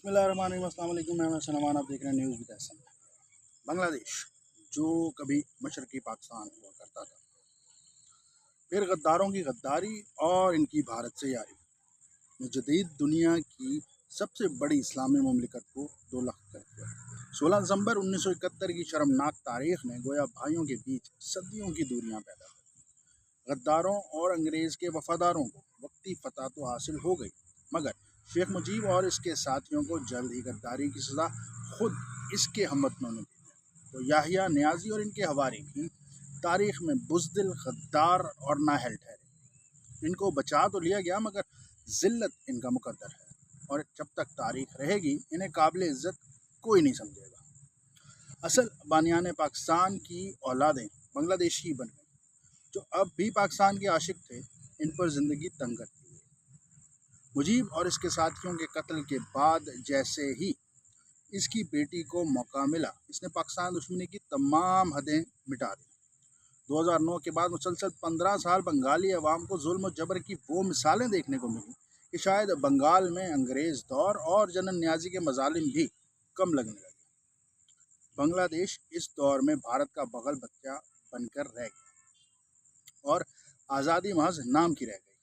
बिस्मिल्लाहिर्रहमानिर्रहीम, अस्सलाम वालेकुम। मैं सलमान, आप देख रहे हैं न्यूज़ विद हसन। बांग्लादेश जो कभी मशरकी पाकिस्तान हुआ करता था, फिर गद्दारों की गद्दारी और इनकी भारत से यारी ने जदीद दुनिया की सबसे बड़ी इस्लामी मुमलिकत को दो लख्त कर दिया। 16 दिसंबर 1971 की शर्मनाक तारीख ने गोया भाइयों के बीच सदियों की दूरियां पैदा कर दी। गद्दारों और अंग्रेज़ के वफादारों को वक्ती फतह तो हासिल हो गई, मगर शेख मुजीब और इसके साथियों को जल्द ही गद्दारी की सज़ा खुद इसके हमवतनों ने दी। तो याहिया नियाज़ी और इनके हवारी भी तारीख़ में बुज़दिल, गद्दार और नाअहल ठहरे। इनको बचा तो लिया गया, मगर ज़िल्लत इनका मुकद्दर है, और जब तक तारीख़ रहेगी इन्हें काबिल इज़्ज़त कोई नहीं समझेगा। असल बानियान पाकिस्तान की औलादें बांग्लादेशी बन गई, जो अब भी पाकिस्तान के आशिक थे। इन पर ज़िंदगी तंग करती है। मुजीब और इसके साथियों के कत्ल के बाद जैसे ही इसकी बेटी को मौका मिला, इसने पाकिस्तान दुश्मनी की तमाम हदें मिटा दी। 2009 के बाद मुसलसल 15 साल बंगाली अवाम को जुल्म और जबर की वो मिसालें देखने को मिली कि शायद बंगाल में अंग्रेज़ दौर और जनरल नियाज़ी के मजालिम भी कम लगने लगे। बांग्लादेश इस दौर में भारत का बगल बच्चा बनकर रह गया और आज़ादी महज नाम की रह गई।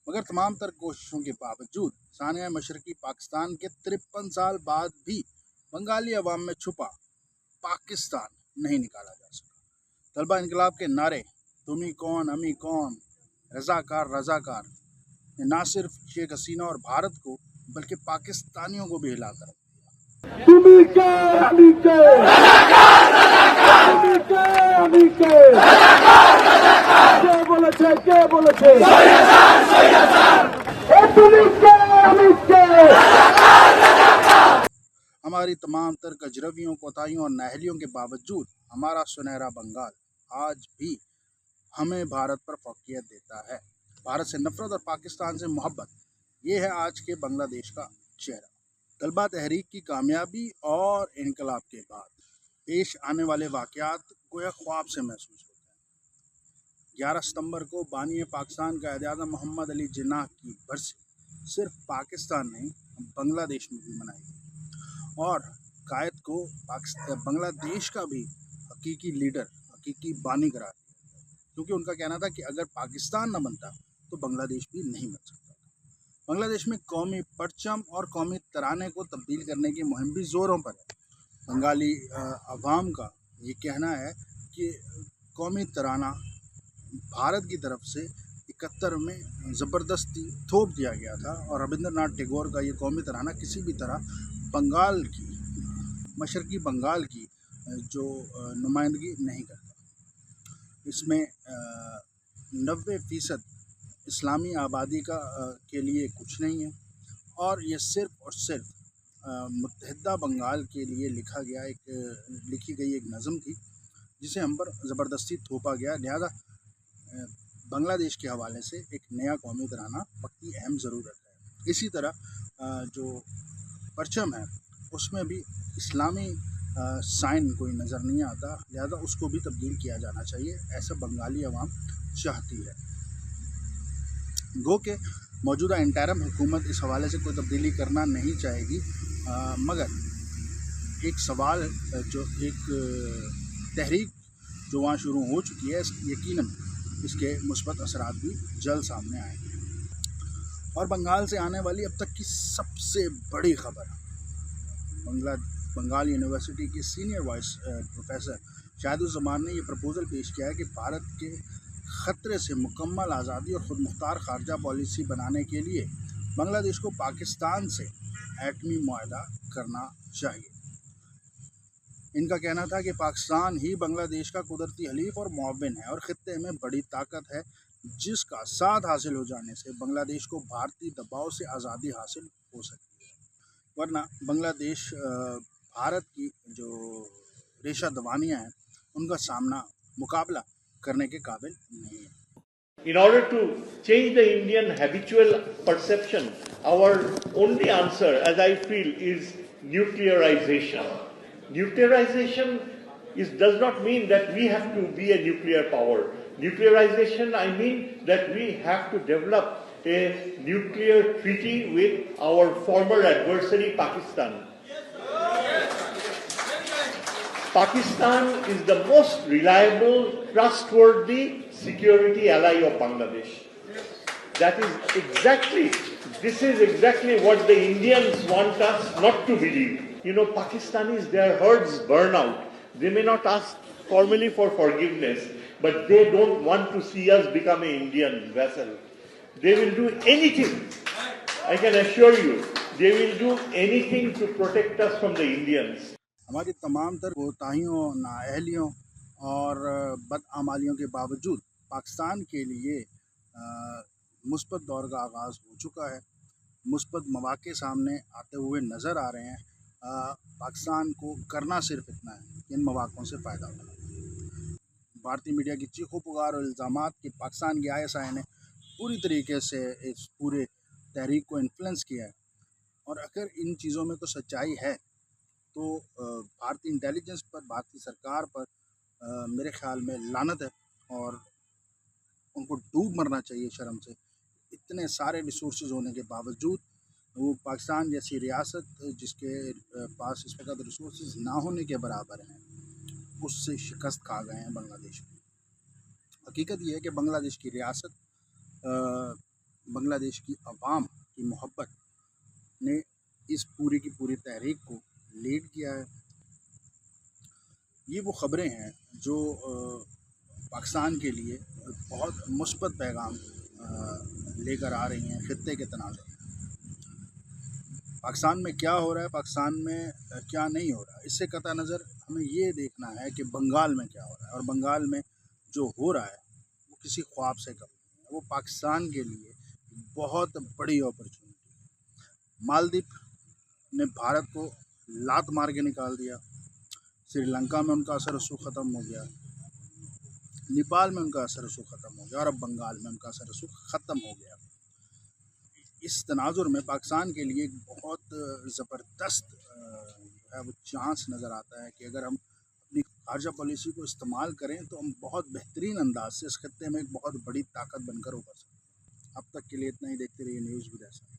मगर तमाम तर कोशिशों के बावजूद सानिया मशरकी पाकिस्तान के 53 साल बाद भी बंगाली अवाम में छुपा पाकिस्तान नहीं निकाला जा सका। तलबा इनकलाब के नारे तुमी कौन अमी कौन, रज़ाकार रज़ाकार, ने ना सिर्फ शेख हसीना और भारत को बल्कि पाकिस्तानियों को भी हिलाकर रख दिया। तुमी के अमी के, तुमी के अमी के, কে বলেছে কে বলেছে তুমি কে আমি কে। हमारी तमाम तर कजरवियों, कोताहियों और नाहलियों के बावजूद हमारा सुनहरा बंगाल आज भी हमें भारत पर फौकियत देता है। भारत से नफरत और पाकिस्तान से मोहब्बत, ये है आज के बांग्लादेश का चेहरा। तलबा तहरीक की कामयाबी और इनकलाब के बाद पेश आने वाले वाक़यात गोया ख्वाब से महसूस होते हैं। 11 सितंबर को बानी पाकिस्तान का कायद-ए-आज़म मोहम्मद अली जिन्नाह की बरसी सिर्फ पाकिस्तान नहीं बांग्लादेश में भी मनाई गई, और कायद को बांग्लादेश का भी हकीकी लीडर, हकीकी बानी करार दिया, क्योंकि उनका कहना था कि अगर पाकिस्तान न बनता तो बांग्लादेश भी नहीं बन सकता। बांग्लादेश में कौमी परचम और कौमी तराने को तब्दील करने की मुहिम भी ज़ोरों पर है। बंगाली अवाम का ये कहना है कि कौमी तराना भारत की तरफ से 71 में ज़बरदस्ती थोप दिया गया था, और रविंद्रनाथ टैगोर का ये कौमी तराना किसी भी तरह बंगाल की, मशरकी बंगाल की जो नुमाइंदगी नहीं करता। इसमें 90% इस्लामी आबादी के लिए कुछ नहीं है, और ये सिर्फ़ और सिर्फ मुत्तहिदा बंगाल के लिए लिखी गई एक नज़म थी, जिसे हम पर ज़बरदस्ती थोपा गया। लिहाजा बांग्लादेश के हवाले से एक नया कौमी तराना वक्ती अहम ज़रूरत है। इसी तरह जो परचम है उसमें भी इस्लामी साइन कोई नज़र नहीं आता, लिहाजा उसको भी तब्दील किया जाना चाहिए, ऐसा बंगाली अवाम चाहती है। गो के मौजूदा इंटरिम हुकूमत इस हवाले से कोई तब्दीली करना नहीं चाहेगी, मगर एक सवाल, जो एक तहरीक जो वहाँ शुरू हो चुकी है, यकीनन इसके मुस्बत असरात भी जल्द सामने आएंगे। और बंगाल से आने वाली अब तक की सबसे बड़ी खबर, बंगाल यूनिवर्सिटी के सीनियर वाइस प्रोफेसर शाहिदुज़्ज़मान ने यह प्रपोज़ल पेश किया है कि भारत के ख़तरे से मुकम्मल आज़ादी और ख़ुद मुख्तार ख़ारजा पॉलिसी बनाने के लिए बांग्लादेश को पाकिस्तान से एटमी मुआहदा करना चाहिए। इनका कहना था कि पाकिस्तान ही बांग्लादेश का कुदरती हलीफ और मुआविन है, और ख़ित्ते में बड़ी ताकत है, जिसका साथ हासिल हो जाने से बांग्लादेश को भारतीय दबाव से आज़ादी हासिल हो सकती है, वरना बांग्लादेश भारत की जो रेशा दवानियाँ हैं उनका मुकाबला करने के काबिल नहीं है। In order to change the Indian habitual perception, our only answer, as I feel, is nuclearization. Nuclearization does not mean that we have to be a nuclear power. Nuclearization, I mean that we have to develop a nuclear treaty with our former adversary Pakistan. Pakistan is the most reliable, trustworthy security ally of Bangladesh. This is exactly what the Indians want us not to believe. You know, Pakistanis, their herds burn out. They may not ask formally for forgiveness, but they don't want to see us become an Indian vassal. They will do anything, I can assure you, they will do anything to protect us from the Indians. हमारी तमाम तर कोताहियों, नाअहलियों और बदआमालियों के बावजूद पाकिस्तान के लिए मुस्बत दौर का आगाज़ हो चुका है। मुस्बत मौक़े सामने आते हुए नज़र आ रहे हैं। पाकिस्तान को करना सिर्फ इतना है कि इन मौक़ों से फ़ायदा उठाना। भारतीय मीडिया की चीखों पुकार और इल्ज़ामात कि पाकिस्तान की ISI ने पूरी तरीके से इस पूरे तहरीक को इन्फ्लुएंस किया है, और अगर इन चीज़ों में तो सच्चाई है तो भारतीय इंटेलिजेंस पर, भारतीय सरकार पर मेरे ख़्याल में लानत है, और उनको डूब मरना चाहिए शर्म से। इतने सारे रिसोर्सेज होने के बावजूद वो पाकिस्तान जैसी रियासत जिसके पास इस वक्त रिसोर्सेज ना होने के बराबर हैं, उससे शिकस्त खा गए हैं बांग्लादेश में। हकीकत ये है कि बांग्लादेश की रियासत, बांग्लादेश की अवाम की मोहब्बत ने इस पूरी की पूरी तहरीक को लीड किया है। ये वो ख़बरें हैं जो पाकिस्तान के लिए बहुत मुस्बत पैगाम लेकर आ रही हैं ख़ित्ते के तनाज़ुर में। पाकिस्तान में क्या हो रहा है, पाकिस्तान में क्या नहीं हो रहा है, इससे कतई नज़र हमें ये देखना है कि बंगाल में क्या हो रहा है। और बंगाल में जो हो रहा है वो किसी ख्वाब से कम नहीं है, वो पाकिस्तान के लिए बहुत बड़ी अपॉर्चुनिटी है। मालदीव ने भारत को लात मार के निकाल दिया, श्रीलंका में उनका असर रसूख ख़त्म हो गया, नेपाल में उनका असर रसूख ख़त्म हो गया, और अब बंगाल में उनका असर रसूख ख़त्म हो गया। इस तनाजुर में पाकिस्तान के लिए एक बहुत ज़बरदस्त वो चांस नज़र आता है कि अगर हम अपनी खारजा पॉलिसी को इस्तेमाल करें तो हम बहुत बेहतरीन अंदाज से इस खत्ते में एक बहुत बड़ी ताकत बनकर उभर सकते हैं। अब तक के लिए इतना ही। देखते रहिए न्यूज़ विद एहसान।